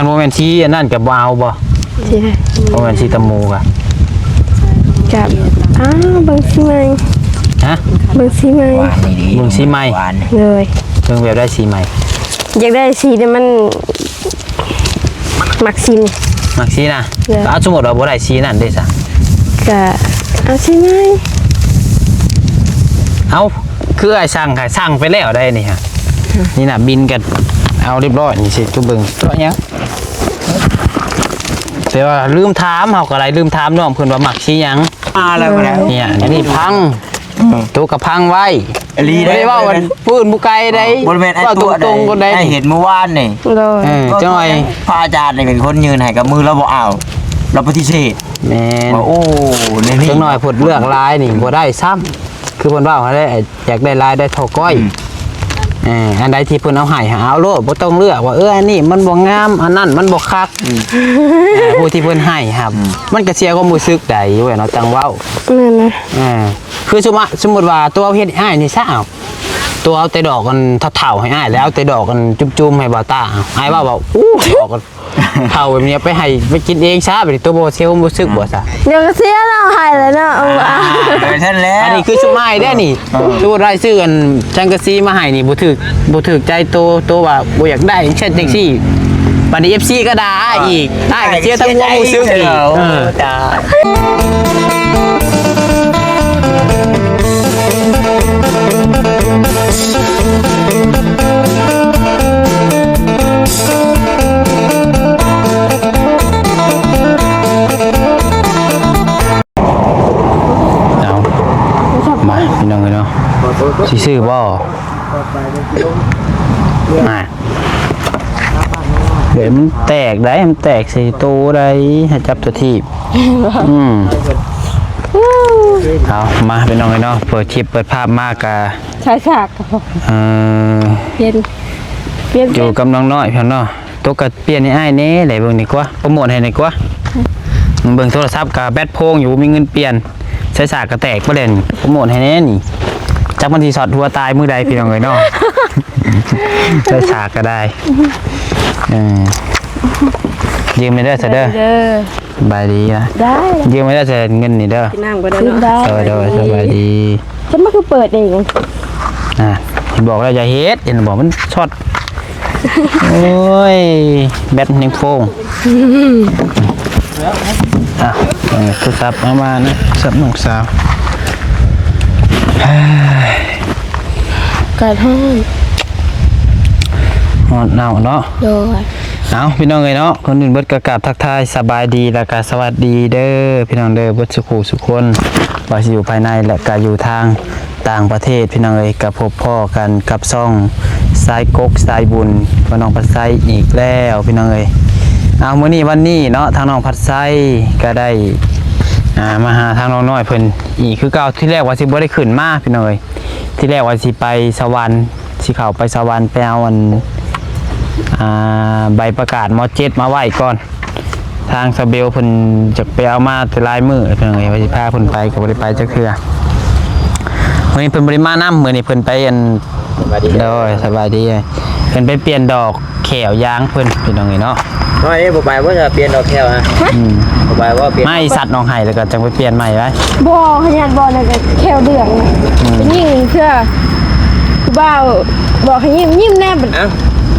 คันโมเมนต์ที่นั่นกับวาวบ่โมเมนต์ที่ตะมูกะกับบางสีใหม่ฮะบางสีใหม่บางสีใหม่เลยเบิ่งแบบได้สีใหม่อยากได้สีที่มันมักสีนะเอาสมมติว่าบ่ได้สีนั่นได้ซะก็เอาสีใหม่เอาคือไอ้สั่งไปแล้วได้นี่ฮะนี่น่ะบินกันเอาเรียบร้อยนี่สิจุเบิ่งตัวเนี้ยแต่ว่าลืมถามเฮาก็อะไรลืมถามน้องเพิ่นว่ามักสีหยังอะไรบ่ได้เนี่ยอันนี้พังตัวกับพังไว้ลีได้เว้ากันปืนบ่ไกลได้บ่แม่นไอ้ตัวตรงๆบ่ได้เห็นเมื่อวานนี่จังหน่อยพระอาจารย์นี่เป็นคนยืนให้กับมือเราบ่เอาเราปฏิเสธแม่นโอ้นี่จังหน่อยผดเลือกลายนี่บ่ได้ซ้ำคือเพิ่นว่าเขาได้อยากได้ลายได้เท่าก้อยอันใดที่เพิ่นเอาให้เอาโลดบ่ต้องเลือกว่าอันนี้มันบ่งามอันนั้นมันบ่คักผู้ที่เพิ่นให้ครับมันก็เสียความรู้สึกได้อยู่เนาะจังเว้านั่นนะคือสมมุติว่าตัวเฮ็ดอ้ายนี่ซะเอาตัวเอาแต่ดอกกันเท่าๆให้อ้ายแล้วเอาแต่ดอกกันจุ่มๆให้บ่าวตาอ้ายว่าอู้ดอกกันเท่าแบบนี้ไปกินเองซะบัดนี้ตัวบ่เสียความรู้สึกบ่ซะเดี๋ยวก็เสียแล้วให้แล้วเนาะท่านแล้วอันนี้คือชุดไม้ได้นี่ตัวได้ซื้อกันจังกะซีมาให้นี่บ่ถึกใจตัวว่าบ่อยากได้เช่นจังซี่บัดนี้ FC ก็ด่าอีกได้ก็เสียทั้งความรู้สึกอีกจ้าพี่น้องเนาะซื้อบ่เดี๋ยวมันแตกได้มันแตกใส่ตัวได้ให้จับตัวทีบเอามาพี่น้องเนาะเปิดคลิปเปิดภาพมากกะฉากเปลี่ยนอยู่กับน้องน้อยพี่น้องตัวกระเปลี่ยนให้อ้ายเน่ไหนเบิ่งดีกว่าโปรโมทให้หน่อยกว่าเบิ่งโทรศัพท์กับแบตโพงอยู่มีเงินเปลี่ยนใช้สากกระแตกประเด็นโปรโมทให้แน่นี่จักมันทีสอดหัวตายมือใดพี่น้องเลยเนาะใช้สากก็ได้ยืมไม่ได้เสด็จสบายดีนะได้ยืมไม่ได้เสด็จเงินนี่เด้อนั่งก็ได้สบายดีฉันมันคือเปิดเองบอกแล้วอย่าเฮ็ดเห็นบอกมันช็อตโอ้ยแบตยังโฟงคือซับมานะซับน้องสาวกระท่อนหอดหนาวเนาะโดยเอาพี่น้องเลยเนาะคนอื่นเบิดกระกาบทักทายสบายดีและก็สวัสดีเด้อพี่น้องเด้อเบิดสุขุสุขคนว่าอยู่ภายในและก็อยู่ทางต่างประเทศพี่น้องเลยกับพบพ่อกันกับซ่องสายกกสายบุญพี่น้องพัดไซอีกแล้วพี่น้องเลยเอามื้อนี้วันนี้เนาะทางน้องพัดไซก็ได้มาหาทางน้องน้อยเพิ่นอีกคือเก่าที่แรกว่าสิบ่ได้ขึ้นมาพี่น้องเลยที่แรกว่าสิไปสวรรค์สิเข้าไปสวรรค์ไปเอาใบประกาศม.7 มาไว้ก่อนทางสเบลเพิ่นจะไปเอามาแต่ลายมือเพิ่นว่าสิพาเพิ่นไปก็บ่ได้ไปจักเทื่อมื้อนี้เพิ่นบ่ได้มานำมื้อนี้เพิ่นไปสบายดีเพิ่นไปเปลี่ยนดอกแขวยางเพิ่นพี่น้องเนาะน้อยบ่ไปว่าจะเปลี่ยนดอกแก้วฮะบ่ไปว่าเปลี่ยนไม่สัตว์น้องไห้แล้วก็จังไปเปลี่ยนใหม่ไว้บ่ขยันบ่เลยก็แควเดืองยิ่งเพื่อบ่าวบอกให้ยิ้มแน่บัด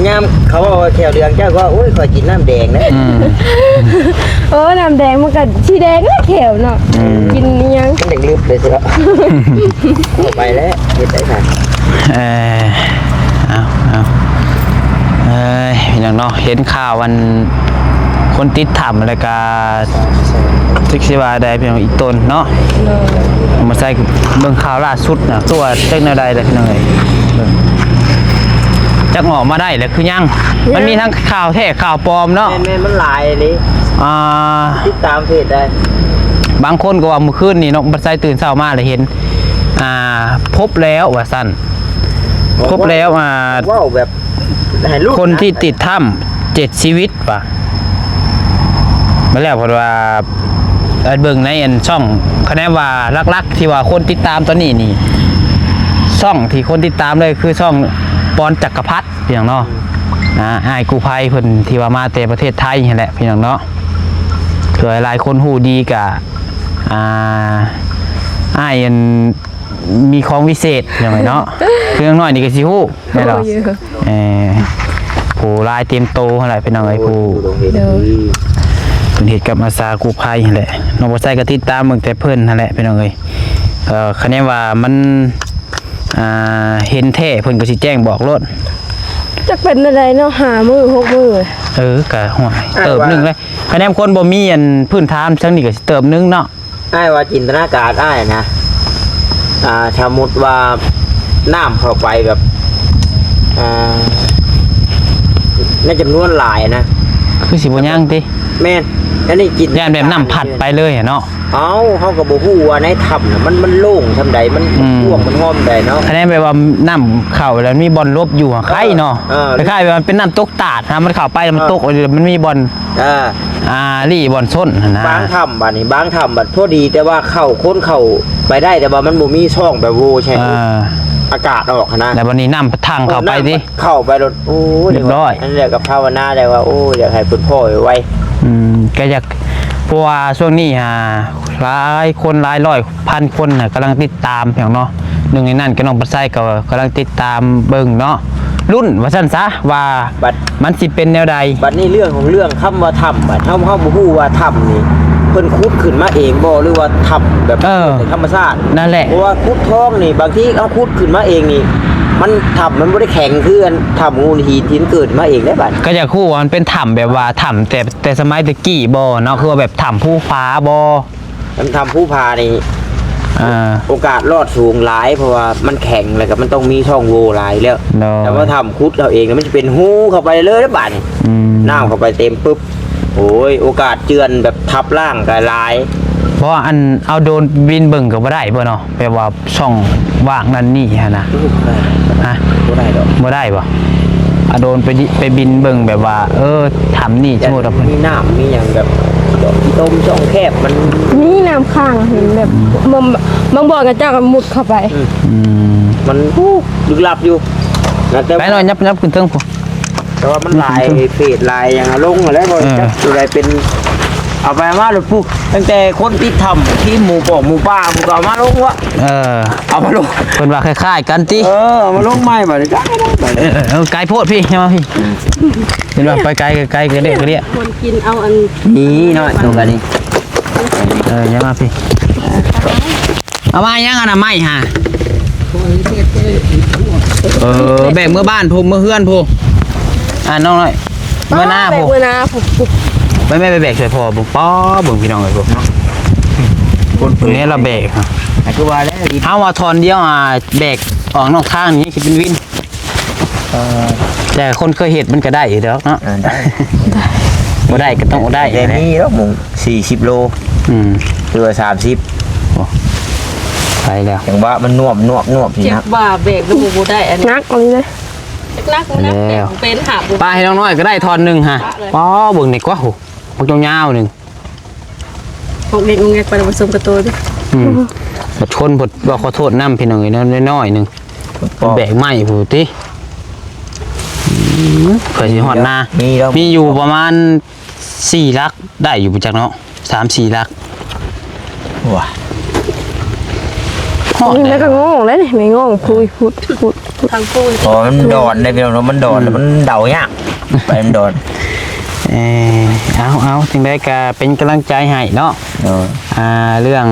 ยามเขาว่าแก้วเดืองเจ้าก็โอ้ยขอกินน้ำแดงนะน้ำแดงมันก็สีแดงนะแขวเนาะกินยังมันเด็กลืมเลยสิครับเอาไปแล้วเฮ็ดได้ค่ะเอาพี่น้องเนาะเห็นข่าววันคนติดถ้ำอะไรกาซิกซิวาได้พี่น้องอีกต้นเนาะมาใส่เบิ่งข่าวล่าสุดนะตัวเจ๊กแนวใดเลยพี่น้องเลยจักออกมาได้เลยคือยังมันมีทั้งข่าวแท้ข่าวปลอมเนาะแม่มันหลายนี่ติดตามเพจได้บางคนก็ว่าเมื่อคืนนี่น้องบัดไซตื่นเช้ามาเลยเห็นพบแล้วว่าสั้นพบแล้วว้าวแบบคนที่ติดถ้ำ7 ชีวิตป่ะมาแล้วเพราะว่าเบิ่งในช่องคะแนนว่าลักๆที่ว่าคนติดตามตอนนี้นี่ช่องที่คนติดตามเลยคือช่องปอนจักรพรรดิอย่างเนาะ อ้ายกู้ภัยเพิ่นที่ว่ามาแต่ประเทศไทยนี่แหละพี่น้องเนาะคือหลายคนฮู้ดีกะอ้ายอันมีของวิเศษอย่างไรเนาะคือน้อยนี่ก็สิฮู้แม่นบ่ผู้ลายเตรียมโตหั่นแหละพี่น้องเอ้ยผู้ เป็นเหตุกับอาสากู้ภัยนั่นแหละน้องบ่ใส่ก็ติดตามเบิ่งแต่เพิ่นนั่นแหละพี่น้องเอ้ยคะแนนว่ามันเห็นแท้เพิ่นก็สิแจ้งบอกรถ จะเป็นอะไรเนาะ5 มื้อ 6 มื้อ ก็ห่วยเติบนึงเลยคะแนนคนบ่มีอันพื้นฐานจังนี้ก็สิเติบนึงเนาะ อ้ายว่าจินตนาการอ้ายนะสมมุติว่าน้ำเข้าไปแบบในจำนวนหลายนะ คือสิบ่ย่างติ แม่นแล้วนี่จิน ย่านแบบน้ำผัดไปเลยอะเนาะ เฮาก็บ่ฮู้ว่าในถ้ำน่ะมันโล่งซำใดมันท่วมมันห้อมใดเนาะ คะแนนแบบว่าน้ำเข้าแล้วมีบ่อนลบอยู่อะไข่เนาะคล้ายๆแบบมันเป็นน้ำตกตาดนะมันเข้าไปแล้วมันตกมันมีบ่อนรี่บ่อนส้นนะ บางถ้ำบัดนี้บางถ้ำบัดพอดีแต่ว่าคนเข้าไปได้แต่ว่ามันบ่มีช่องแบบโวใช่อากาศออกนะ แต่วันนี้น้ำทางเข้าไปดิ เข้าไปรถโอ้ เรียบร้อย นั่นแหละกับภาวนาได้ว่าโอ้อยากให้คุณพ่อไว้ ก็อยากเพราะว่าช่วงนี้หลายคนหลายร้อยพันคนกำลังติดตามอย่างเนาะหนึ่งในนั้นก็น้องปัสไซก็กำลังติดตามเบิ่งเนาะรุ่นว่าซั่นซะว่ามันสิเป็นแนวใด บัดนี้เรื่องของเรื่องคำว่าถ้ำบัดเฮาบ่ฮู้ว่าถ้ำนี่เพิ่นขุดขึ้นมาเองบ่หรือว่าถ้ำแบบธรรมชาติ นั่นแหละ เพราะว่าขุดท้องนี่บางทีเอาขุดขึ้นมาเองนี่มันถ้ำมันบ่ได้แข็งคืออันถ้ำงูหินที่เกิดมาเองได้บัด ก็อยากคู่ว่ามันเป็นถ้ำแบบว่าถ้ำแต่สมัยตะกี้บ่เนาะคือว่าแบบถ้ำภูฟ้าบ่ มันทำผู้พานี่โอกาสรอดสูงหลายเพราะว่ามันแข็งแล้วก็มันต้องมีช่องโหว่หลายแล้วแต่ว่าทำคุดเราเองมันจะเป็นหูเข้าไปเลยนะบัดนี่น้ำเข้าไปเต็มปุ๊บโอ้ยโอกาสเจือนแบบทับร่างกายลาย เพราะว่าอันเอาโดรนบินเบิ่งก็บ่ได้บ่เนาะแบบว่าช่องว่างนั่นนี่ฮะนะบ่ได้ดอก บ่ได้บ่เอาโดรนไปบินเบิ่งแบบว่าทำนี่สมมุติว่าเพิ่น มีน้ำมีอย่างแบบดอกที่ต้มช่องแคบมัน นี่น้ำข้างเห็นแบบบางบ่อก็เจ้าก็มุดเข้าไป มันลึกลับอยู่นะแต่ ไปหน่อยยับขึ้นเทิงพุ่น แต่ว่ามันลายเฟดลายอย่างลงแล้วบ่จักตัวใดเป็นเอาไปมาหรือปุ๊บตั้งแต่คนที่ทำที่หมู่ป่องหมู่ป้าหมู่เก่ามาลงวะเอามาลง เพิ่นว่าคล้ายๆกันติ เอามาลงใหม่บ่ได้จักไกลโพดพี่ใช่มั้ยพี่เห็นว่าไปไกลก็ได้ก็เรียก คนกินเอาอัน นี่น้อยตรงกันนี่ ยังมาพี่เอามายังน่ะไม่ฮะแบกเมื่อบ้านผมเมื่อเฮือนผมน้องหน่อยเมื่อหน้าผม เมื่อหน้าผม ไม่ไปแบกช่วยพ่อบุ๋ป้อบุ๋พี่น้องเลยบุ๋คนนี้เราแบกคือว่าแล้ว เอามาทอนเดียวแบกออกนอกข้างนี้คิดเป็นวินแต่คนเคยเห็นมันก็ได้อยู่แล้วเนาะได้บ่ได้ก็ต้องได้แต่นี่แล้วมึง40 โลหรือว่า30ไปแล้วอย่างว่ามันนวบเจ็บว่าเบรกดูบ่ได้อันนี้ นักเอาเลยนักเป็นหาบ ป้าให้น้องน้อยก็ได้ทอนหนึ่งฮะป้อเบิ่งนี่กว่าโหพวกเจ้าเงาหนึ่ง พวกเด็กงงไปผสมกับตัวดิ บดชนบดว่าขอโทษน้ำพี่น้องน้อยๆหนึ่งแบกไม้ผู้ติเผื่อสิหอดนามีอยู่ประมาณ4 ลักได้อยู่ประจักเนาะ3-4 ลักว้าแล้วก็งงแล้วนี่ไม่งงพูด ทางปูน มันดอนได้พี่น้องมันดอนมันเดายากไปมันดอนเอาถึงได้ก็เป็นกำลังใจให้เนาะเรื่อง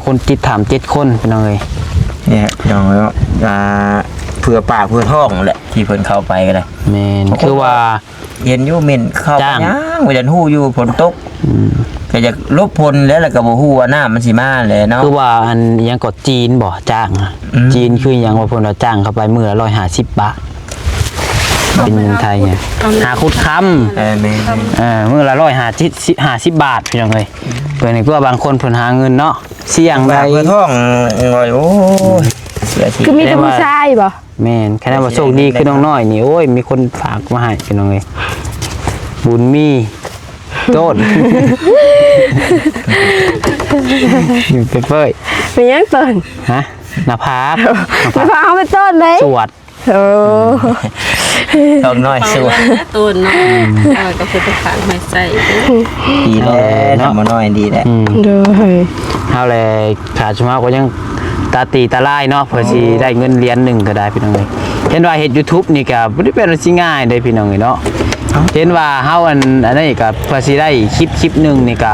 คนติดถาม7 คนเป็นยังไงเนี่ยพี่น้องเนาะเพื่อปากเพื่อท้องแหละที่เพิ่นเข้าไปก็ได้แม่นคือว่าเย็นอยู่เม่นเข้าไปย่างบ่จันฮู้อยู่ฝนตกก็จะลบพลแล้วก็บ่ฮู้ว่าน้ามันสิมาแหละเนาะคือว่าอันยังกดจีนบ่จ้างจีนคือหยังว่าเพิ่นว่าจ้างเข้าไปมื้อละ150 บาทเป็นเงินไทยไงหาคุดค้ำมื้อละ150 บาทพี่น้องเอ้ยเพิ่นนี่เพื่อบางคนเพิ่นหาเงินเนาะเสี่ยงได้เพื่อท้องโอ้ยคือมีแต่ผู้ชายบ่แม่นแค่นั้นว่าโชคดีคือน้องน้อยนี่โอ้ยมีคนฝากมาให้พี่น้องเอ้ยบุญมีโต้นอยู่เป้ยเป็นยังต้นฮะหน้าผากเขาเป็นต้นเลยสวด ท้องน้อยสู้ ต้นเนาะก็คือไปขายไม้ใส่ ดีแล้วทำมาน้อยดีแล้ว โดย เอาเลยขาดชมาก็ยังตาตีตาลายเนาะเพื่อสิได้เงินเหรียญหนึ่งก็ได้พี่น้องเลยเห็นว่าเฮ็ด YouTube นี่ก็บ่ได้เป็นอะไรสิง่ายเด้พี่น้องเอ้ยเนาะเห็นว่าเฮาอันนี้ก็เพื่อสิได้คลิปหนึงนี่ก็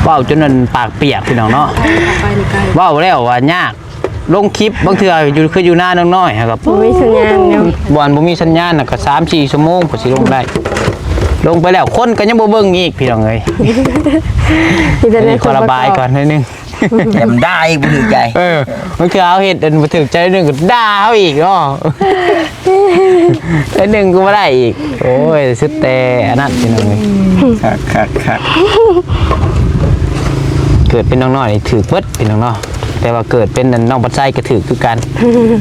เว้าจนมันปากเปียกพี่น้องเนาะ ไปในไกล เว้าแล้วว่ายากลงคลิปบางเทื่ออยู่หน้าน้อยๆครับ บ่มีสัญญาณเนาะ บ่อนบ่มีสัญญาณน่ะก็ 3-4 ชั่วโมงพอสิลงได้ ลงไปแล้วคนก็ยังบ่เบิ่งอีกพี่น้องเอ้ย มีแต่ใน ขอระบายก่อนนิดนึง แถมได้บ่ถือใจ มันคือเอาเห็ดอันมาถึงใจหนึ่งก็ด่าเขาอีกเนาะ ใจหนึ่งก็ไม่ได้อีก โอ้ยสุดแต่อันนั้นพี่น้องเลย ครับ เกิดเป็นน้องน้อยนี่ถือเปิดพี่น้องเนาะแต่ว่าเกิดเป็นน้องปัดไส้ก็ถือคือกัน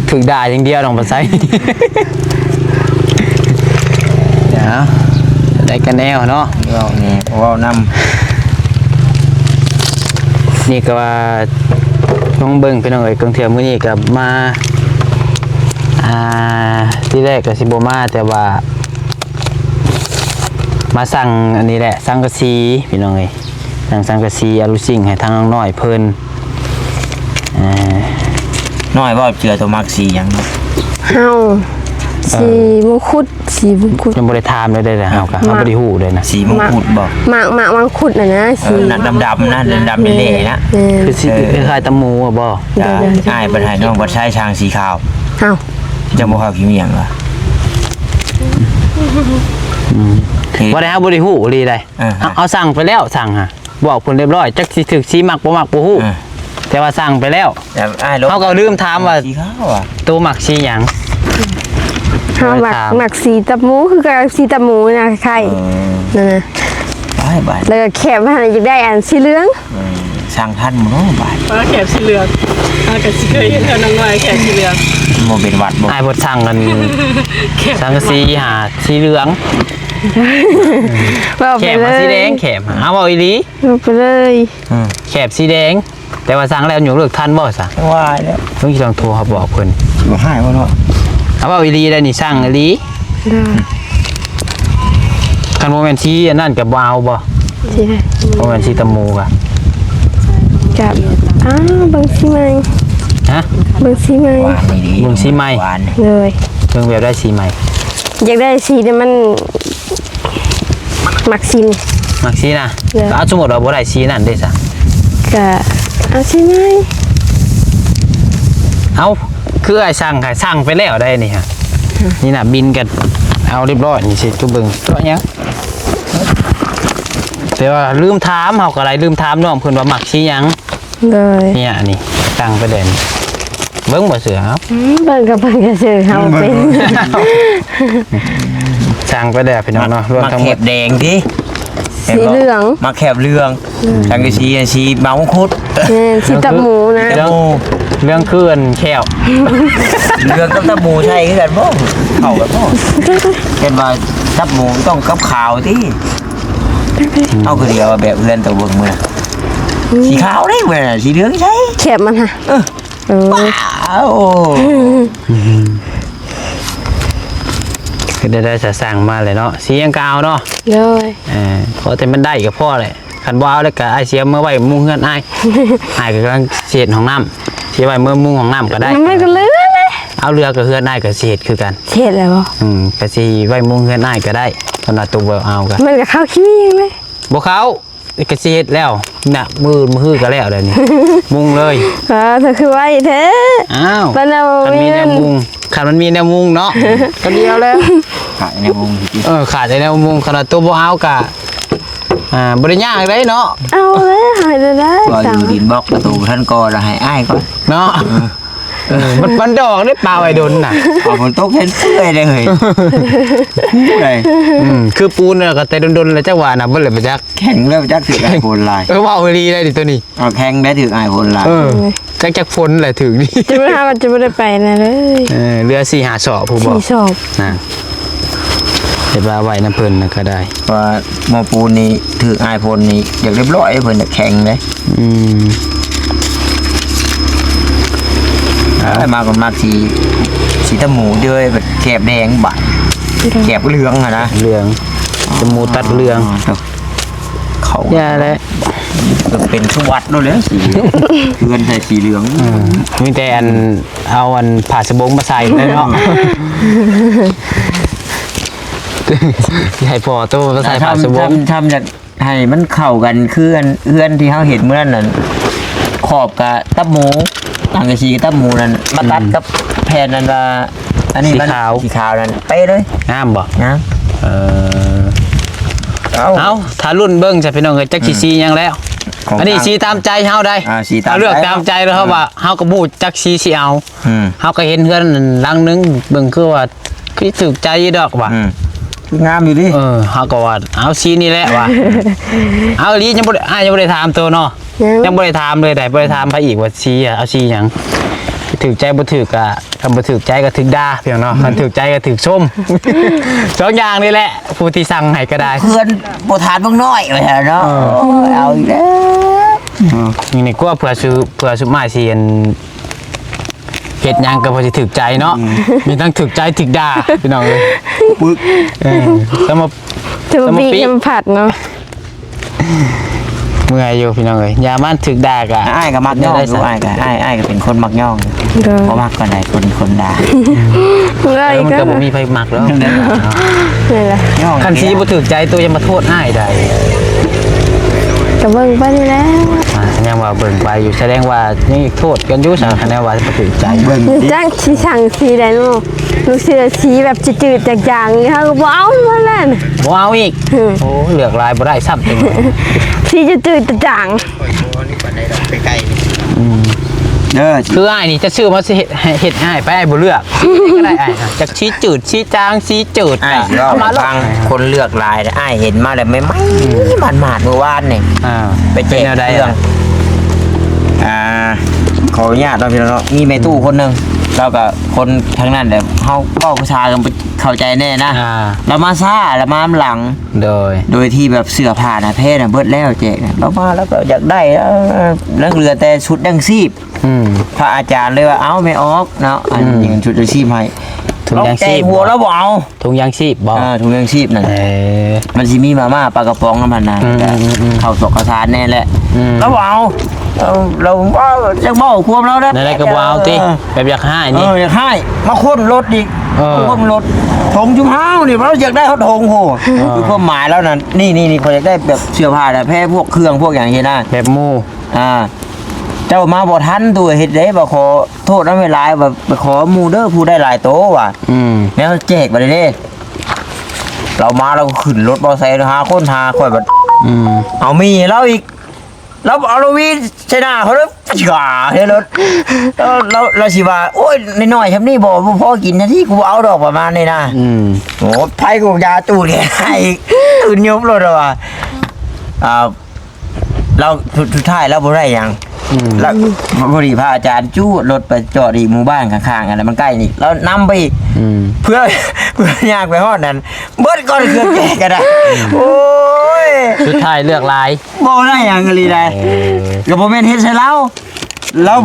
ถือด่าอย่างเดียวน้องปัดไส้ เดี๋ยวได้กันแนวเนาะ เว้านี่เว้านำ นี่ก็ว่าน้องเบิ้งพี่น้องเอ้ยกลางเทื่อมื้อนี้ก็มาที่แรกก็สิบ่มาแต่ว่ามาสั่งอันนี้แหละสังกะสีพี่น้องเอ้ยสั่งสังกะสีอลูซิ่งให้ทางน้องน้อยเพิ่นน้อยบ่เจือตัวมักสีหยังเนาะ เฮาสีมงคุดสีมงคุด ยังบ่ได้ถามเลยเด้อเฮาก็เฮาบ่ได้ฮู้เลยนะ สีมงกุฎบ่ หมากมังคุดน่ะนะสี นั่นดำๆนะดำๆเละๆนะ คือสิคล้ายๆตะหมูอะบ่ จ้าอ้ายบ่ให้น้องบ่ใช้ช้างสีขาว เฮา จะบ่เข้าขี้เมียงเหรอ บ่ได้เฮาบ่ได้ฮู้อีหลีได้เอาสั่งไปแล้วสั่งฮะบอกเพิ่นเรียบร้อยจักสิถึกสิมักบ่มักบ่ฮู้แต่ว่าสั่งไปแล้ว แต่อ้ายลบ เฮาก็ลืมถามว่า สีขาวอ่ะ ตัวมักสีหยัง เฮาหมักสีตับหมูคือกับสีตับหมูนะไข่นั่นน่ะ บาย แล้วก็แคบให้อยากได้อันสีเหลือง สร้างท่านบ่เนาะบาย เพราะแขกสีเหลืองก็สิเคยเห็นแถวน้องน้อยแขกสีเหลือง บ่เป็นหวัดบ่ อ้ายบ่สั่งกันสังกะสีหาสีเหลือง ว่า แข ไป บ เล มาย สีแดงแขบเอาเอาอีหลี ว่าไปเลย แขบสีแดง แต่ว่าสั่งแล้วอยู่เลิกทันบ่ซะ ว่าแล้ว ต้องลองโทรเขาบอกเพิ่น บ่หายบ่เนาะ เอาเอาอีหลีได้นี่สั่งอีหลี ได้ คันบ่แม่นสีอันนั้นก็บ่เอาบ่ สี บ่แม่นสีตะหมูก็ กับบางสีใหม่ ฮะ บางสีใหม่ หวานนี่ดี เบิ่งสีใหม่ หวาน เลย เบิ่งแบบได้สีใหม่ อยากได้สีที่มันหมักสีนี่ มักสีนะ เด้อ ก็เอาสมมุติว่าบ่ได้สีนั่นเด้ซะ ก็เอาสีใหม่ เอาคือไอ้สั่งค่ะสั่งไปแล้วได้นี่ฮะนี่น่ะบินกันเอาเรียบร้อยนี่สิตัวเบิ่งตัวหยังแต่ว่าลืมถามเฮาก็อะไรลืมถามน้องเพิ่นว่ามักสีหยัง เลย เนี่ยนี่ตั้งประเด็นเบิ้งบ่เสือครับ เบิ่งกับเบิ่งก็ซื้อเฮาเป็น สั่งไปแดดพี่น้องเนาะรวม มา ทั้งห แค มด บแดงดิ สีเหลือง มาแคบเหลืองสังกะสีเมาคุด สีตับหมูนะ เรื่องเคลื่อนแคว เหลืองกับตับหมูใช่คือกันบ่เข้ากันบ่เป็นว่าตับหมูต้องกับขาวติเอาคือเดียวแบบเพื่อนตัวเบิ่งมื้อสีขาวได้มื้อน่ะสีเหลืองใช่ แคบมันฮะวเออ้าว คือได้จะสั่งมาเลยเนาะสียังกาวเนาะ เลย ขอแต่มันได้กับพ่อเลยคันบ่เอาแล้วก็ไอเสียเมื่อไว้มุงเฮือนอ้ายอ้ายก็กำลังเสียดของน้ำเสียไว้เมื่อมุงของน้ำก็ได้ มันไม่ก็เลือเลย เอาเรือกับเฮือนอ้ายก็เสียดคือกัน เช็ดแล้วบ่ ก็สิไว้มุงเฮือนอ้ายก็ได้ตอนนั้นตัวบ่เอากัน มันก็เข้าขี้ยังเลย บ่เขาก็สิเฮ็ดแล้วน่ะมือก็แล้วเดี๋ยวนี้มุงเลย เธอคือว่าอย่างเท้ อ้าว บ้านเรา คันมีแนวมุงคันมันมีแนวมุงเนาะ ก็เดียวแล้ว ขายในวงสิ ขาดแนวมุงขนาดตัวบ่เอากะบ่ได้ยากเลยเนาะ เอาเลยหายเลยนะ ก็อยู่ดินบล็อกประตูท่านก่อแล้วให้อ้ายก่อน เนาะมันดอกได้เปล่าไอ้ดนน่ะ เอาฝนตกเห็นเปื่อยเลยเฮ้ยเลย คือปูนน่ะก็แต่ดนๆแล้วจักว่าน่ะบ่เลยบ่จัก แข็งแล้วจักถือไอโฟนลาย เว้าดีได้ดิตัวนี้ เอาแข็งได้ถือไอโฟนลาย จักฝนแหละถึงนี่ จะไม่ทำมันจะไม่ได้ไปนะเลย เรือ4 5ศอกผู้บอ สี ก สอบ นะเดี๋ยวว่าไว้น้ำเพิ่นน่ะก็ได้ ว่าหมอปูนนี่ถือไอโฟนนี่อยากเรียบร้อยเพิ่นจะแข็งเลย เอา ได้มาก่อนมากสีตะหมูด้วยแบบแคบแดงบาด แกบเหลืองอะนะ เหลืองจมูกตัดเหลือง เขา อย่าเลย เป็นสวัสดิ์ด้วยเลยสีเพื่อนใส่สีเหลือง มีแต่อันเอาอันผ่าสบงมาใส่เลยเนาะใหญ่พอตัวมาใส่ผ่าสบง ทำจากให้มันเข้ากันคืออันเอื้อนที่เขาเห็นเมื่อนั้นขอบกับตับหมูต่างกับสีกับตับหมูนั่นมาตัดกับแผ่นนั่นว่าอันนี้สีขาวนั่นไปเลย งามบ่ นะ เอาถ้ารุ่นเบิ้งจะพี่น้องเอ้ยจักสียังแล้วอันนี้สีตามใจเฮาได้เลือกตามใจแล้วครับว่าเฮาก็บูดจักสีสิเอาเฮาก็เห็นเพื่อนลังนึงเบิ่งคือว่าคือถูกใจดอกว่ะ งามอยู่ดิ เฮาก็ว่าเอาสีนี่แหละว่ะเอาลียังบ่ได้ยังบ่ได้ถามตัวเนาะยังบ่ได้ถามเลยได้บ่ได้ถามพระอีกว่าสีอ่ะเอาสีหยังถูกใจบ่ถูกอ่ะคันบ่ถูกใจก็ถูกด่าเพียงเนาะคันถูกใจก็ถูกชมสองอย่างนี่แหละผู้ที่สั่งให้ก็ได้ เพื่อนโบทานเบิ่งน้อยไปเนาะเอาอีกแล้ว นี่ก็เผื่อซื้อไม้สิอันเฮ็ดหยังก็พอสิถูกใจเนาะมีทั้งถูกใจถูกด่าพี่น้องเอ้ยปึ๊กสมบ จะมาบีน้ำผัดเนาะ เมื่อยอยู่พี่น้องเอ้ยอย่ามันถูกด่ากะ อ้ายก็มักย่องดูอ้ายก็เป็นคนมักย่องเพราะมักก็ได้คนด่า มันก็บ่มีไผมักแล้ว นี่แหละ คันสิบ่ถูกใจตัวยังมาโทษอ้ายได้ ก็เบิ่งไปนี่แล้ว ยังว่าเบิ่งไปอยู่แสดงว่ายังโทษกันอยู่ซะคะแนนว่าบ่ถูกใจเบิ่ง จ้างสีสั่งสีใดเนาะลูกเสือสีแบบจืดๆจางๆนี่เฮาก็บ่เอามาแล้ว บ่เอาอีกโอ้เลือกลายบ่ได้ซ้ำจัง สีจืดๆจาง คืออ้ายนี่จะซื้อมาสิเฮ็ดอ้ายไปอ้ายบ่เลือกก็ได้อ้ายจักชี้จืดชี้จางชี้จืด อ้ายก็มาฟังคนเลือกลายอ้ายเห็นมาแล้วไม่หมาดเมื่อวานนี่ไปแจกเครื่องขออนุญาตเราพี่น้องมีแม่ตู้คนนึงเรากับคนทางนั้นเดี๋ยวเขาก็ผู้ชายกันเข้าใจแน่นะเรามาซ่าเรามาหลังโดยที่แบบเสื้อผ้านะเพศนะเบิดแล้วแจกเรามาแล้วก็อยากได้แล้วเหลือแต่ชุดดังซีบพระอาจารย์เลยว่าเอาไม่ออกเนาะอันยิงชุดดังซีบให้ถุงยางชีพหัวแล้วบ่เอาถุงยางชีพบ่ถุงยางชีพนั่นมันสิมีมาม่าปลากระป๋องน้ำมันนะเข้าตกกระสานแน่แหละแล้วบ่เอาเราจะบ่เอาควมเราได้ในก็บ่เอาติแบบอยากให้นี่อยากให้มาค้นรถอีกค้นรถถงจุ่มห้าวนี่เราอยากได้เขาถงโหคือความหมายแล้วนั่นนี่เขาอยากได้แบบเสื้อผ้าแพ้พวกเครื่องพวกอย่างนี้นะแบบมูเจ้ามาบ่ทันตัวเฮ็ดได้บ่ขอโทษนำเวลาแบบไปขอหมู่เด้อผู้ได้หลายโตว่ะแล้วแจกไปเด้เรามาเราขึ้นรถมอไซค์หาคนหาค่อยแบบเอามีเราอีกเราเอาเราวีใช่หน้าเขาแล้วจ๋าเฮ้ยรถเราสิว่าโอ้ยน้อยๆครับนี่บ่พอกินนะที่กูเอาดอกประมาณนี้นะโอ้ไผกูยาตู้แกให้ตื่นยุบรถว่ะเราสุดท้ายเราบ่ได้หยังแล้วพอดีพระอาจารย์จู้รถไปจอดอีกหมู่บ้านข้างๆกันแล้วมันใกล้นี่แล้วนำไปอีกเพื่อยากไปฮอดนั้นเบิดก่อนเครื่องแจกกันได้โอ้ยสุดท้ายเลือกลายบ่ได้หยังกันเลยได้ก็บ่แม่นเฮ็ดใส่เรา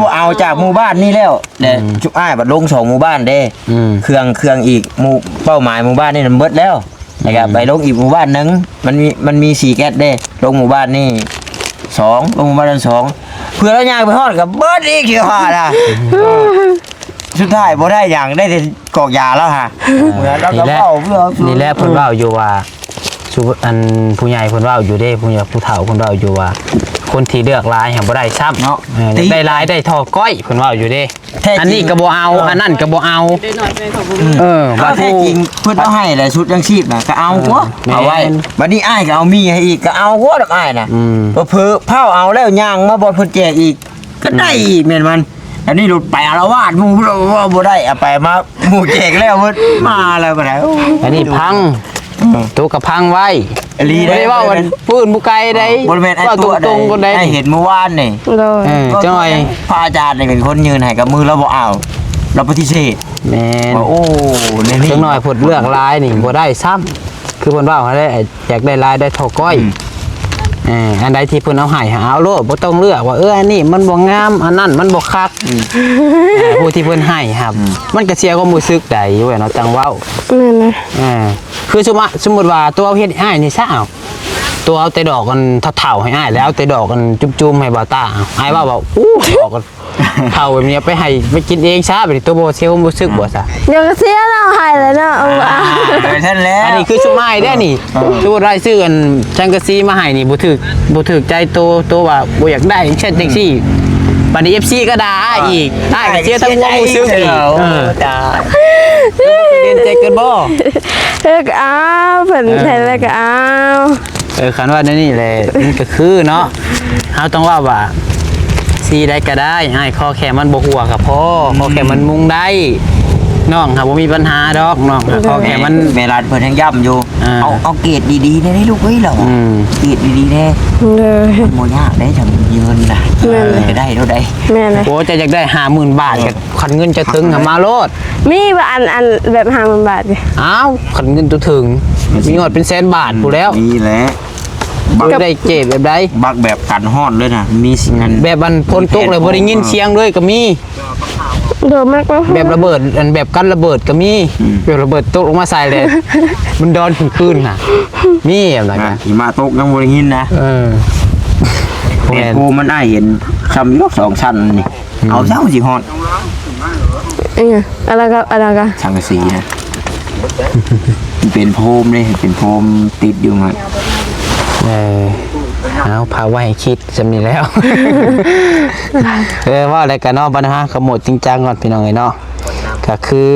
บ่เอาจากหมู่บ้านนี่แล้วแต่จุอ้ายบัดลง2หมู่บ้านเด้เครื่องอีกหมู่เป้าหมายหมู่บ้านนี่มันเบิดแล้วนะครับไปลงอีกหมู่บ้านนึงมันมี4แก๊สเด้ลงหมู่บ้านนี่2ลงหมู่บ้านนั้น2เพื่อเราย่างไปฮอดกับเบิดอีกคือว่าล่ะสุดท้ายบ่ได้หยังได้แต่กอกยาแล้วฮะแล้วก็เว้าเพื่อนี่แหละเพิ่นเว้าอยู่ว่าอันผู้ใหญ่เพิ่นเว้าอยู่เด้ผู้ใหญ่ผู้เฒ่าเพิ่นเว้าอยู่ว่าคนที่เลือกลายบ่ได้ซ้ำเนาะได้ลายได้ทอก้อยเพิ่นเว้าอยู่เด้อันนี้ก็บ่เอาอันนั้นก็บ่เอาได้หน่อยไปขอบคุณบัดจริงเพิ่นเอาให้แหละชุดจังชีพน่ะก็เอากว่าเอาไว้บัดนี้อ้ายก็เอามีให้อีกก็เอากว่าดอกอ้ายน่ะเพิ่นเผาเอาแล้วย่างมาบ่เพิ่นแจกอีกก็ได้อีกแม่นมันอันนี้หลุดไปอารวาสหมู่ว่าบ่ได้เอาไปมาหมู่แจกแล้วเพิ่นมาแล้วก็ได้อันนี้พังตัวกับพังไว้ลีได้ว่าวันปืนบุไกได้บริเวณไอ้ตัวได้เห็นเมื่อวานนี่จังหน่อยพระอาจารย์นี่เป็นคนยืนให้กับมือเราบ่เอาเราปฏิเสธแม่นโอ้จังหน่อยผลเลือกลายนี่บ่ได้ซ้ำคือเพิ่นว่าเขาได้อยากได้ลายได้ทอก้อย อันใดที่เพิ่นเอาให้เอาโลดบ่ต้องเลือกว่าอันนี้มันบ่งามอันนั้นมันบ่คักผู้ที่เพิ่นให้ครับมันก็เสียความรู้สึกได้อยู่เนาะจังเว้านั่นนะคือสมมุติว่าตัวเอาเฮ็ดอ้ายนี่ซะเอาตัวเอาแต่ดอกกันเท่าๆให้อ้ายแล้วเอาแต่ดอกกันจุ่มๆให้บ่าวตาอ้ายว่าอู้ดอกกันเท่าแบบนี้ไปให้ไปกินเองซะบัดนี้ตัวบ่เสียความรู้สึกบ่ซะเดี๋ยวก็เสียแล้วให้เลยเนาะท่านแล้วอันนี้คือชุมไม้ได้นี่ตัวรายชื่อกันจังกะซีมาให้นี่บ่ถึกใจตัวว่าบ่อยากได้เช่นจังซี่บัดนี้ FC ก็ด่าอีกได้ก็เสียทั้งความรู้สึกอีกด่าเรียนใจเกินบ่ก็เอาเพิ่นให้แล้วก็เอาคันว่านี่แหละมันก็คือเนาะเฮาต้องว่าซีได้ก็ได้ให้ข้อแค่มันบ่หัวก็พอข้อแค่มันมุงได้น้องครับบ่มีปัญหาดอกน้องข้อแค่มันเวลาเพิ่นยังย่ำอยู่เอาเกรดดีๆได้ลูกเอ้ยเราเกรดดีๆแน่บ่ยากได้จังยืนน่ะจะได้เท่าใดแม่เลยโอ้จะอยากได้ 50,000 บาทก็คันเงินจะถึงมาโลดมีว่าอันแบบ 50,000 บาทอ้าวคันเงินตัวถึงมีหมดเป็นแสนบาทพู้แล้วนี่แหละบักได้เจ็บแบบใดบักแบบกันฮ้อนเลยนะมีอันแบบมันพ้นตกเลยบ่ได้ยินเสียงเลยก็มีโดนมากแบบระเบิดอันแบบกันระเบิดก็มีแบบระเบิดตกลงมาใส่เลยมันดอนถึงคืนน่ะมีอะไรกันหิมะตกยังบ่ได้ยินนะแต่โพมันได้เห็นซ้ำยก2ชั้นนี่เอาซะสิฮ้อนอะไรก็สังกะสีนะเป็นโพมเลยเป็นโพมติดอยู่ไงเอาพาไว้คิดจะมีแล้วว่าอะไรกันเนาะบัดนะขโมดจริงจังก่อนพี่น้องเนาะก็คือ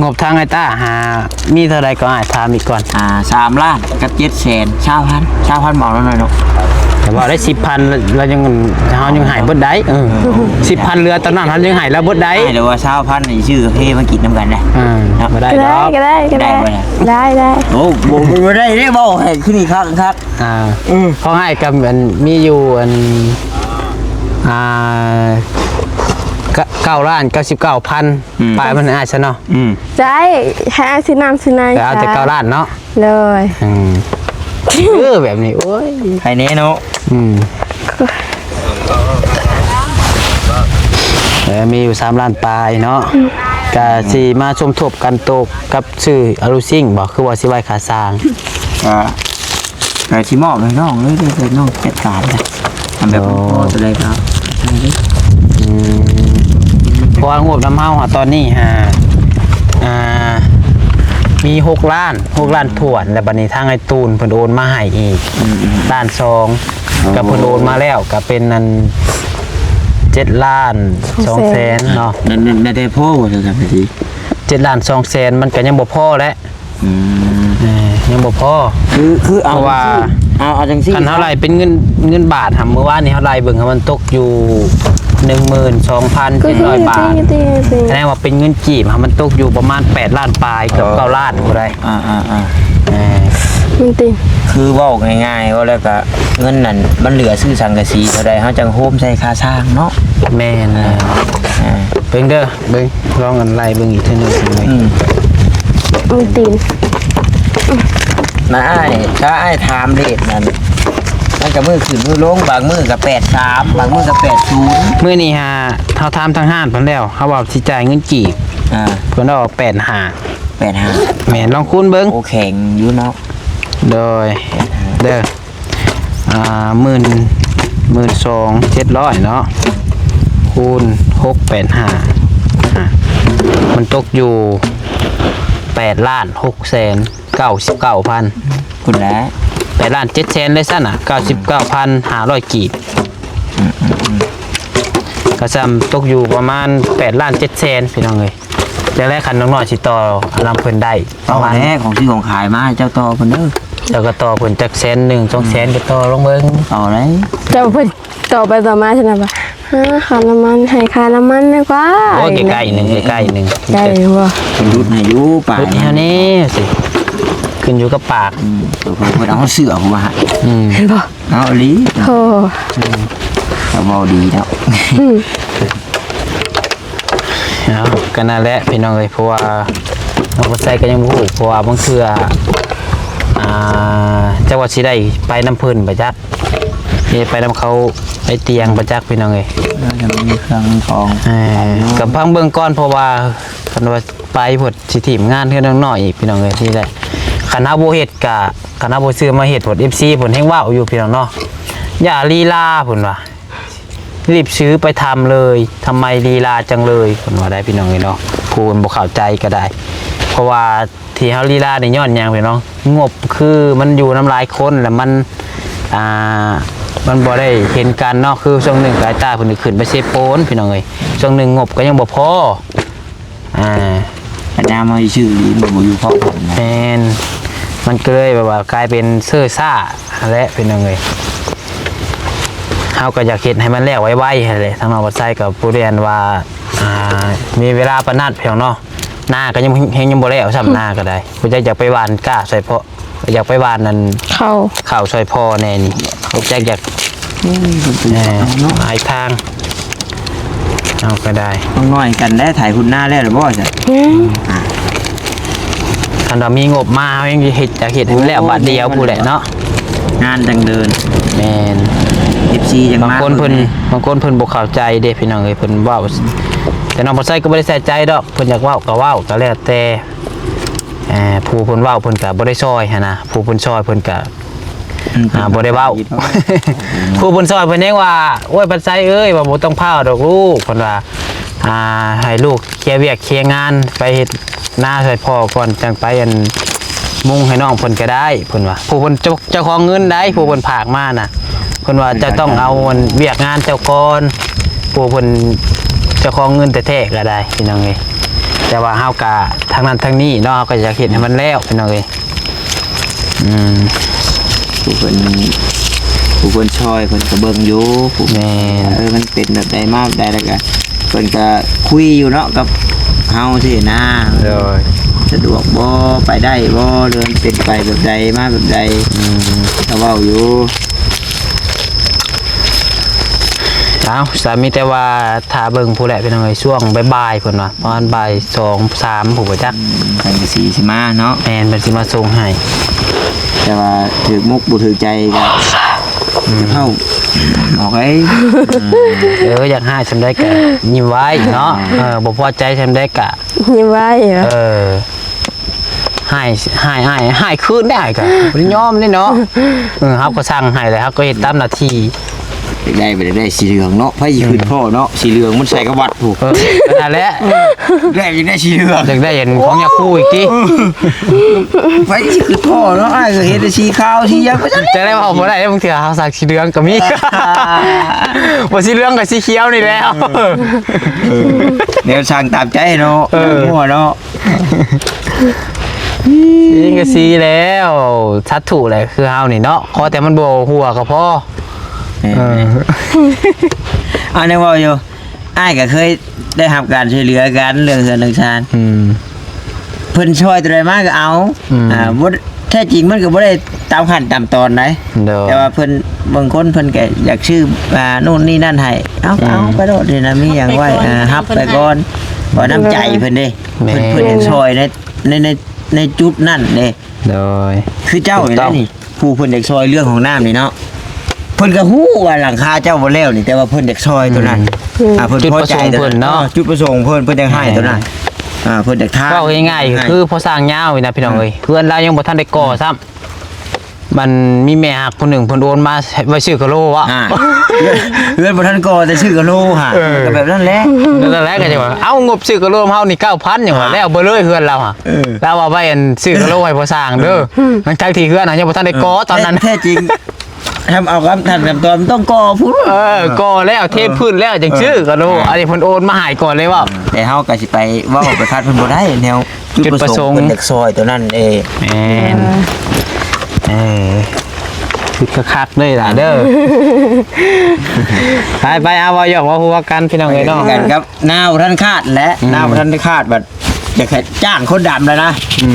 งบทางไอ้ต้าหามีเท่าไรก็อาจถามอีกก่อน3 ล้านกับ700,000 20,000เหมาแล้วหน่อยเนาะแต่ว่าได้ 10,000เรายังเขายังหายบดได้10,000เรือตอนนั้นเขายังหายแล้วบดได้หรือว่า20,000นี่ชื่อเพ่มากินน้ำกันได้มาได้ได้โอ้โหไม่ได้ได้บ่ให้ขึ้นอีกครับเขาให้กับมันมีอยู่อัน9,99,000ปลายมันอาจจะเนาะใช่ให้ซื้อน้ำซื้อในเอาแต่9 ล้านเนาะเลยแบบนี้โอ้ยใครเน้เนาะมีอยู่3 ล้านปลายเนาะกะสิมาชมทบกันโตกับชื่ออารุซิ่งบอกคือว่าสิไว้ขาสร้างแต่ชิมอบเลยน้องเลยน้องจัดการเลยทำแบบพ่อจะได้ครับเพราะว่างบน้ำเฮาตอนนี้มี6 ล้านถ่วนแล้วบัดนี้ทางไอ้ตูนเพิ่นโอนมาให้อีก1.2 ล้านกับเพิ่นโอนมาแล้วก็เป็นนั้น7,200,000เนาะนั่นได้พ่อว่าจังซี่ 7,200,000มันก็ยังบ่พอแล้วยังบ่พอคือเอาว่าเอาจังซี่คันเท่าไหร่เป็นเงินบาทเมื่อวานนี้เท่าไหร่เบิ่งมันตกอยู่ 12,700 บาทแสดงว่าเป็นเงินกีบมันตกอยู่ประมาณ8 ล้านปลายเกือบ9 ล้านบ่ได้มันติคือเว้าง่ายๆว่าแล้วก็เงินนั่นมันเหลือซื้อสังกะสีเท่าใดเฮาจังโฮมใช้ค่าสร้างเนาะแม่นเบิ่งเด้อเบิ่งลองกันไล่เบิ่งอีกทีนึงมันติมาถ้าถามเรทนั่นมันก็มือขึ้นมือลงบางมือก็83บางมือก็80มื้อนี้เฮาถามทางห้านเพิ่นแล้วเขาว่าสิจ่ายเงินกีบเพิ่นเอา85แม่นลองคูณเบิ่งโอแข็งอยู่เนาะโดยเด้อ12,700เนาะคูณ685มันตกอยู่8,699,000คุณแล้ว8,700,000ได้ซั่นน่ะ99,500 กีบก็ซ้ำตกอยู่ประมาณ8,700,000พี่น้องเอ้ยจังได๋คันน้องๆสิต่อนำเพิ่นได้ประมาณแรกของที่ของขายมาเจ้าต่อเพิ่นเด้อเจ้าก็ต่อเพิ่นจัก100,000-200,000ก็ต่อลงเบิ่งต่อได้เจ้าเพิ่นต่อไปต่อมาซั่นน่ะบ่ค่าน้ำมันให้ค่าน้ำมันดีกว่าโอ้ใกล้ๆนึงใกล้บ่เพิ่นรุดให้อยู่ปากนี่สิขึ้นอยู่กับปากเพิ่นเอาเสื้อมาให้เห็นบ่เอาอีหลีโอ้เอาเว้าดีเนาะก็นั่นแหละพี่น้องเอ้ยเพราะว่าเราก็ใส่ก็ยังบ่ฮู้เพราะว่าบางเทื่อ จังว่าสิได้ไปน้ำเพิ่นประจักไปน้ำเขาไอเตียงประจักพี่น้องเอ้ย จะมีเครื่องของ กับพังเบื้องก้อนเพราะว่าคันว่าไปผดสิทีมงานเพื่อนน้องๆอีกพี่น้องเอ้ยที่ได้คณะโบเฮ็ดกะคณะโบซื้อมาเฮ็ดผด FC ผลแห่งว่าวอยู่พี่น้องเนาะอย่าลีลาผลว่ารีบซื้อไปทำเลยทำไมลีลาจังเลยผลว่าได้พี่น้องเอ้ยเนาะผู้บ่เข้าใจก็ได้ เพราะว่าที่เฮาลีลานี่ย้อนหยังพี่น้องงบคือมันอยู่น้ำลายคนแล้วมันบ่ได้เห็นกันเนาะคือช่วงหนึ่งกายตาเพิ่นขึ้นไปเซโปนพี่น้องเอ้ยช่วงหนึ่งงบก็ยังบ่พออันนี้มาชื่อลีนบ่อยู่เพราะผม แม่นมันก็เลยแบบว่ากลายเป็นเซ่อซ่าและพี่น้องเอ้ยเฮาก็อยากเฮ็ดให้มันแล้วไวๆหั่นแหละทางนอกวัดไซกับผู้เรียนว่ามีเวลาประนัดเพียงเนาะหน้าก็ยังบ่แล้วซ้ำหน้าก็ได้ผู้ใจอยากไปหวานก้าใส่เพาะอยากไปหวานนั่นข้าวซอยพ่อแน่นี่ผู้ใจอยากหายทางเอาก็ได้ต้องน้อยกันได้ถ่ายคุณหน้าแล้วหรือบ่จ้ะคันว่ามีงบมาเฮายังเฮ็ดอยากเฮ็ดให้มันแล้วบาทเดียวผู้แหละเนาะงานจังเดินแม่น FC จังมาบางคนเพิ่นบ่เข้าใจเด้พี่น้องเอ้ยเพิ่นเว้าแต่น้องบ่ใส่ก็บ่ได้ใส่ใจดอกเพิ่นอยากเว้าก็เว้าก็แล้วแต่ผู้เพิ่นเว้าเพิ่นก็บ่ได้ซอยหั่นนะผู้เพิ่นซอยเพิ่นก็บ่ได้เว้าผู้เพิ่นซอยเพิ่นยังว่าโอ้ยปัจจัยเอ้ยว่าบ่ต้องพาดอกลูกเพิ่นว่าให้ลูกเคลียร์เวียกเคลียร์งานไปเฮ็ดหน้าใส่พ่อก่อนจังไปอันมุ่งให้น้องเพิ่นก็ได้เพิ่นว่าผู้เพิ่นเจ้าของเงินได้ผู้เพิ่นฝากมาน่ะเพิ่นว่าจะต้องเอาเวียกงานเจ้าก่อนผู้เพิ่นเจ้าของเงินแท้ๆก็ได้พี่น้องเอ้ยแต่ว่าเฮาก็ทางนั้นทางนี้เนาะเฮาก็อยากเฮ็ดให้มันแล้วพี่น้องเอ้ยผู้เพิ่นช่วยเพิ่นก็เบิ่งอยู่ผู้แม่มันเป็นแบบใดมาได้แล้วก็เพิ่นก็คุยอยู่เนาะกับเฮาสินะโดยสะดวกบ่ไปได้บ่เรื่องเป็นไปแบบใดมาแบบใดก็เว้าอยู่สามีแต่ว่าถ้าเบิ่งผู้แหละพี่น้องเอ้ยช่วงบ่ายๆเพิ่นว่าประมาณบ่าย 2-3ผู้บ่จักเพิ่นก็สิมาเนาะแม่นเพิ่นสิมาส่งให้แต่ว่าถือมุกบ่ถือใจก็เข้าออกไอ้อยากให้ฉันได้ก็ยิ้มไว้เนาะบ่พอใจฉันได้ก็ยิ้มไว้ให้คืนได้ก็บ่ได้ยอมเด้เนาะเฮาก็สั่งให้แล้วเฮาก็เฮ็ดตามหน้าที่ได้สีเหลืองเนาะไผสิขึ้นพ่อเนาะสีเหลืองมันใส่กับวัดผู้นั่นแหละได้ยังได้สีเหลืองอยากได้เห็นของยาคูอีกทีไผสิขึ้นพ่อเนาะอ้ายก็เห็นสีขาวสีหยังจะได้เอาบ่ได้บางเทื่อเฮาสักสีเหลืองก็มีบ่สีเหลืองก็สีเขียวนี่แล้วเดี๋ยวสั่งตามใจเนาะมั่วเนาะนี่ก็สีแล้วชัดถูกเลยคือเฮานี่เนาะขอแต่มันบ่หัวก็พออันนี้ว่าอยู่อ้ายก็เคยได้ทำการช่วยเหลือกันเรื่องเฮือนเรื่องชานเพิ่นช่วยตัวใดมาก็เอาบ่แท้จริงมันก็บ่ได้ตามขั้นตามตอนไหนแต่ว่าเพิ่นบางคนเพิ่นก็อยากชื่อนู่นนี่นั่นให้เอาไปโดดนี่นะมีหยังไว้ฮับไปก่อนบ่น้ำใจเพิ่นเด้เพิ่นช่วยในจุดนั่นเด้โดยคือเจ้านี่ผู้เพิ่นอยากช่วยเรื่องของน้ำนี่เนาะเพิ่นก็ฮู้ว่าหลังคาเจ้าบ่แล้วนี่แต่ว่าเพิ่นอยากซอยตัวนั้นเพิ่นพอใจเพิ่นเนาะจุดประสงค์เพิ่นอยากให้ตัวนั้นเพิ่นอยากทาก็ง่ายๆคือพอสร้างยาวนะพี่น้องเอ้ยเพื่อนเรายังบ่ทันได้ก่อซ้ำมันมีแม่ฮักคนหนึ่งเพิ่นโอนมาไว้ชื่อกะโลอ่ะเพื่อนบ่ทันก่อแต่ชื่อกะโลฮะก็แบบนั้นแหละนั่นแหละก็จังว่าเอ้างบชื่อกะโลเฮานี่ 9,000 หยังว่าแล้วบ่เลยเฮือนเราอ่ะแล้วว่าไว้อันชื่อกะโลให้พอสร้างเด้อทั้งที่เฮือนยังบ่ทันได้ก่อตอนนั้นแท้จริงทำเอาครับท่านกับตอนต้องก่อพุ่นก่อแล้วเทพื้นแล้วจังชื่อก็รู้อันนี้เพิ่นโอนมาให้ก่อนเลยว่าแต่เฮาก็สิไปเว้าไปคาดเพิ่นบ่ได้แนวจุดประสงค์เพิ่นเด็กซอยตัวนั้นแม่นคือคักๆเลยล่ะเด้อไปเอาว่าหยอกว่าฮู้กันพี่น้องเอ้ยเนาะกันครับนาวท่านคาดและนาวท่านได้คาดบัดอยากให้จ้างคนดำแล้วนะ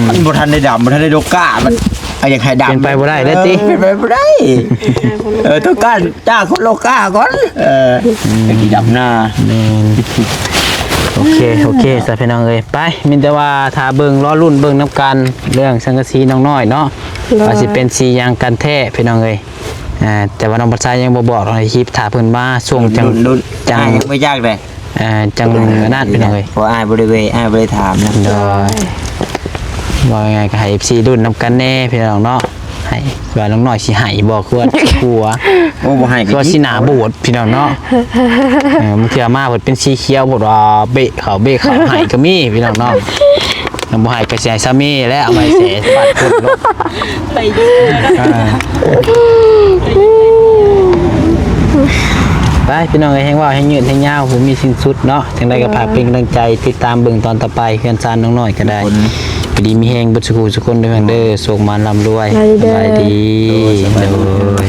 มันบ่ทันได้ดำบ่ทันได้ดกก้ามันอยากให้ดำเป็นไปบ่ได้เด้อติเป็นไปบ่ได้ต้องการจ้างคนโลก้าก่อนไอ้ที่ดำหน้าโอเคซะพี่น้องเอ้ยไปมินแต่ว่าถ้าเบิ่งรอรุ่นเบิ่งน้ำกันเรื่องสังกะสีน้องน้อยเนาะ ว่าสิเป็นสีหยังกันแท้พี่น้องเอ้ยแต่ว่าน้องปัสสายังบ่บอกในคลิปถ้าเพิ่นมาส่งจัง รุ่น จัง ไม่ยากเลย จังนั่นพี่น้องเอ้ย เพราะอ้ายบ่ได้ถามนะ โดยว่าไงก็ให้ FC รุ่นนำกันแน่พี่น้องเนาะให้ว่าน้องน้อยสิให้บ่ควรกลัว โอ้บ่ให้ ก็สิหนาบูดพี่น้องเนาะมันเทื่อมาเพิ่นเป็นสีเขียวบ่ว่าเบะเขาให้ก็มีพี่น้องเนาะบ่ให้ก็สิให้ซามีและเอาไว้เสปัดพุ่นโลก ไปเยอะแล้ว ไปพี่น้องแห่งว่าให้ยืดให้ยาวผมมีสิ้นสุดเนาะจังไดก็ฝากเป็นกำลังใจติดตามเบิ่งตอนต่อไปเพื่อนซานน้องน้อยก็ได้พอดีมีแฮงบ่สุขสุคนเด้อเด้อโชคมานร่ำรวยสบายดีโดย